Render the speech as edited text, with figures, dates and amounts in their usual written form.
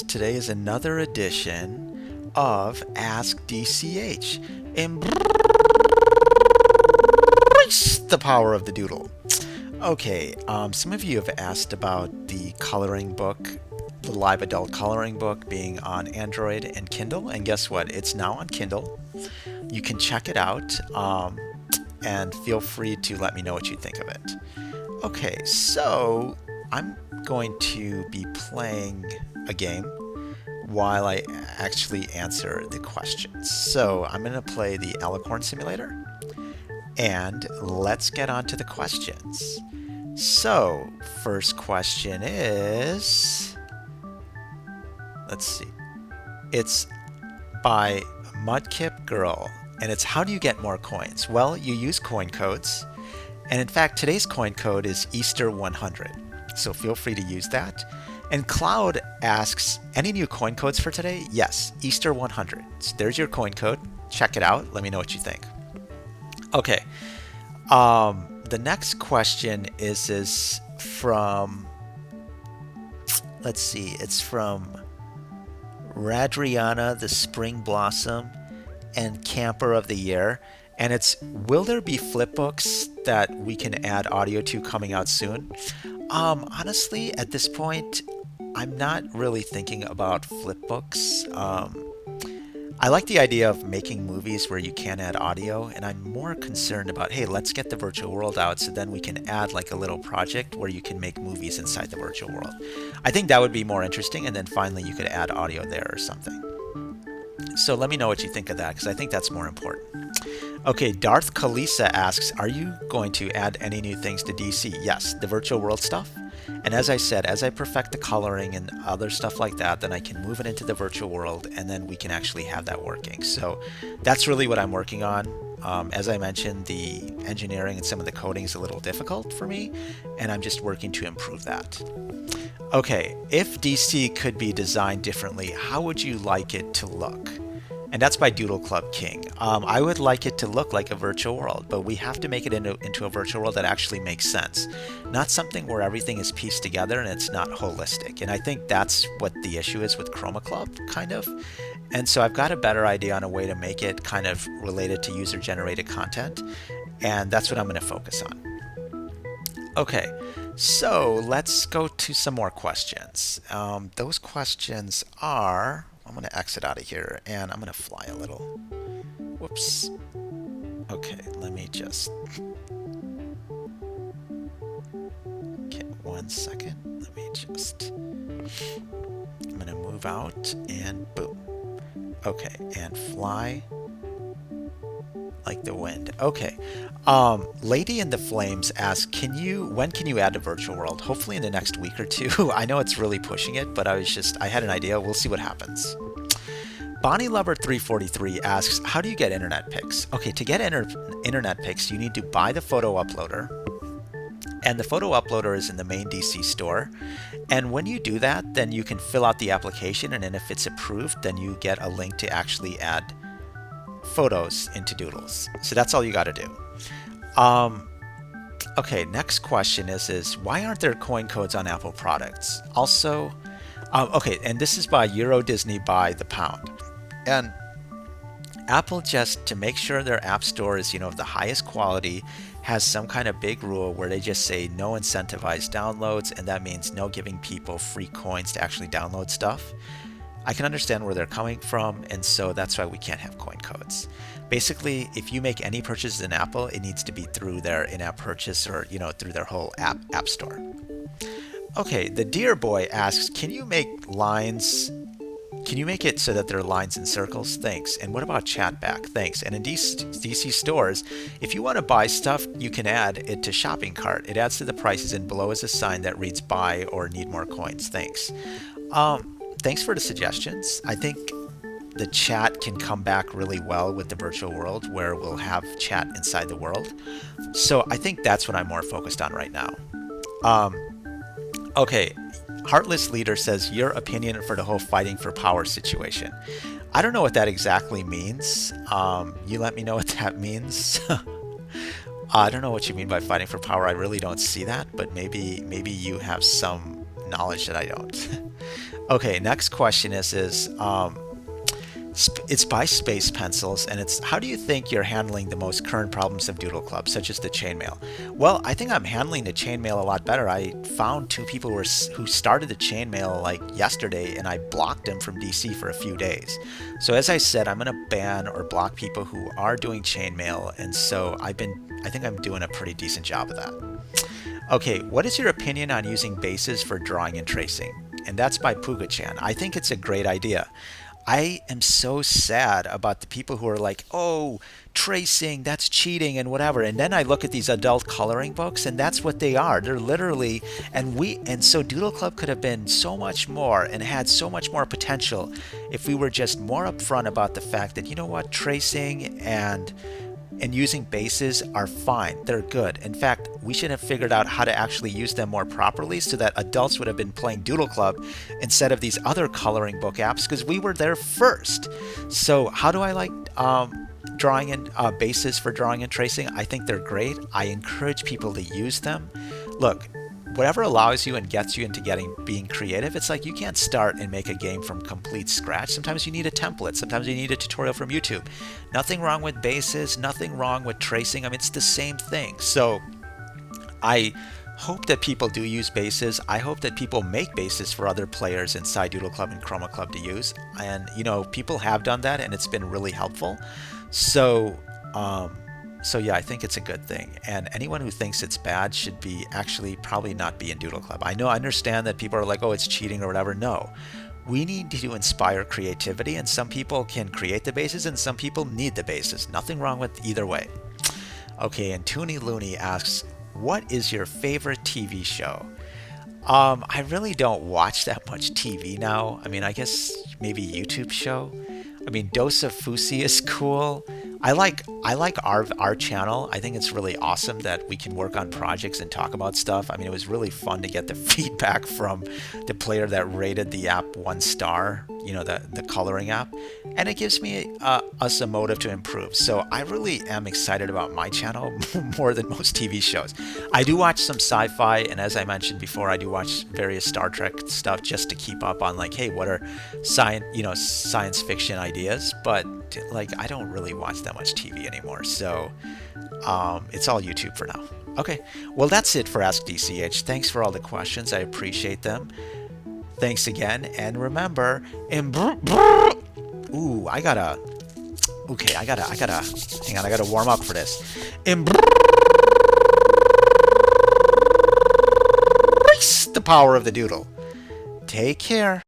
Today is another edition of Ask DCH. Embrace the power of the doodle. Okay, some of you have asked about the coloring book, the live adult coloring book being on Android and Kindle, and guess what? It's now on Kindle. You can check it out, and feel free to let me know what you think of it. Okay, so I'm going to be playing a game while I actually answer the questions. So I'm going to play the Alicorn Simulator, and let's get on to the questions. So, first question is, let's see, it's by Mudkip Girl, and it's how do you get more coins? Well, you use coin codes, and in fact, today's coin code is Easter 100, so feel free to use that. And Cloud asks, any new coin codes for today? Yes, Easter 100. So there's your coin code. Check it out. Let me know what you think. Okay. The next question is from, let's see, it's from Radriana, the Spring Blossom, and Camper of the Year. And it's, will there be flipbooks that we can add audio to coming out soon? Honestly, at this point, I'm not really thinking about flipbooks. I like the idea of making movies where you can add audio, and I'm more concerned about, hey, let's get the virtual world out so then we can add like a little project where you can make movies inside the virtual world. I think that would be more interesting, and then finally you could add audio there or something. So let me know what you think of that, because I think that's more important. Okay, Darth Kalisa asks, are you going to add any new things to DC? Yes, the virtual world stuff. And as I said, as I perfect the coloring and other stuff like that, then I can move it into the virtual world, and then we can actually have that working. So that's really what I'm working on. As I mentioned, the engineering and some of the coding is a little difficult for me, and I'm just working to improve that. Okay, if DC could be designed differently, how would you like it to look? And that's by Doodle Club King. I would like it to look like a virtual world, but we have to make it into a virtual world that actually makes sense. Not something where everything is pieced together and it's not holistic. And I think that's what the issue is with TheChromaClub, kind of. And so I've got a better idea on a way to make it kind of related to user-generated content. And that's what I'm going to focus on. Okay, so let's go to some more questions. Those questions are... I'm going to exit out of here, and I'm going to fly a little. Whoops. Okay, let me just... Okay, 1 second. Let me just... I'm going to move out, and boom. Okay, and fly like the wind. Okay. Lady in the Flames asks, when can you add a virtual world? Hopefully in the next week or two. I know it's really pushing it, but I had an idea. We'll see what happens. Bonnie Lover 343 asks, how do you get internet pics? Okay, to get internet pics, you need to buy the photo uploader. And the photo uploader is in the main DC store. And when you do that, then you can fill out the application, and then if it's approved, then you get a link to actually add photos into Doodles. So that's all you got to do. Okay, next question is why aren't there coin codes on Apple products? Also, okay, and this is by Euro Disney by the pound. And Apple, just to make sure their app store is, of the highest quality, has some kind of big rule where they just say no incentivized downloads, and that means no giving people free coins to actually download stuff. I can understand where they're coming from, and so that's why we can't have coin codes. Basically, if you make any purchases in Apple, it needs to be through their in-app purchase or, through their whole app store. Okay, the Deer Boy asks, can you make it so that there are lines and circles? Thanks. And what about chat back? Thanks. And in DC stores, if you want to buy stuff, you can add it to shopping cart. It adds to the prices, and below is a sign that reads buy or need more coins. Thanks. Thanks for the suggestions. I think the chat can come back really well with the virtual world where we'll have chat inside the world. So I think that's what I'm more focused on right now. Okay, Heartless Leader says, your opinion for the whole fighting for power situation. I don't know what that exactly means. You let me know what that means. I don't know what you mean by fighting for power. I really don't see that, but maybe you have some knowledge that I don't. Okay, next question is it's by Space Pencils, and it's how do you think you're handling the most current problems of Doodle Club, such as the chainmail? Well, I think I'm handling the chainmail a lot better. I found two people who started the chainmail like yesterday, and I blocked them from DC for a few days. So as I said, I'm gonna ban or block people who are doing chainmail, and so I think I'm doing a pretty decent job of that. Okay, what is your opinion on using bases for drawing and tracing? And that's by Puga-chan. I think it's a great idea. I am so sad about the people who are like, oh, tracing, that's cheating and whatever. And then I look at these adult coloring books and that's what they are. They're literally, and so Doodle Club could have been so much more and had so much more potential if we were just more upfront about the fact that, you know what, tracing and using bases are fine. They're good. In fact, we should have figured out how to actually use them more properly so that adults would have been playing Doodle Club instead of these other coloring book apps because we were there first. So, how do I like drawing and bases for drawing and tracing? I think they're great. I encourage people to use them. Look, whatever allows you and gets you into getting being creative, it's like you can't start and make a game from complete scratch. Sometimes you need a template, sometimes you need a tutorial from YouTube. Nothing wrong with bases, nothing wrong with tracing. I mean, it's the same thing. So I hope that people do use bases. I hope that people make bases for other players inside Doodle Club and Chroma Club to use. And people have done that and it's been really helpful. So so yeah, I think it's a good thing. And anyone who thinks it's bad should be actually probably not be in Doodle Club. I understand that people are like, oh, it's cheating or whatever. No. We need to inspire creativity, and some people can create the bases and some people need the bases. Nothing wrong with either way. Okay, and Toonie Looney asks, what is your favorite TV show? I really don't watch that much TV now. I mean, I guess maybe YouTube show. I mean, Dosa Fusi is cool. I like our channel. I think it's really awesome that we can work on projects and talk about stuff. I mean, it was really fun to get the feedback from the player that rated the app 1 star, the coloring app, and it gives me us a motive to improve. So I really am excited about my channel more than most TV shows. I do watch some sci-fi, and as I mentioned before, I do watch various Star Trek stuff just to keep up on like, hey, what are science fiction ideas, but like I don't really watch that much TV anymore, so it's all YouTube for now. Okay, well that's it for Ask DCH. Thanks for all the questions. I appreciate them. Thanks again, and remember, ooh, I gotta hang on, I gotta warm up for this. Embrace the power of the doodle. Take care.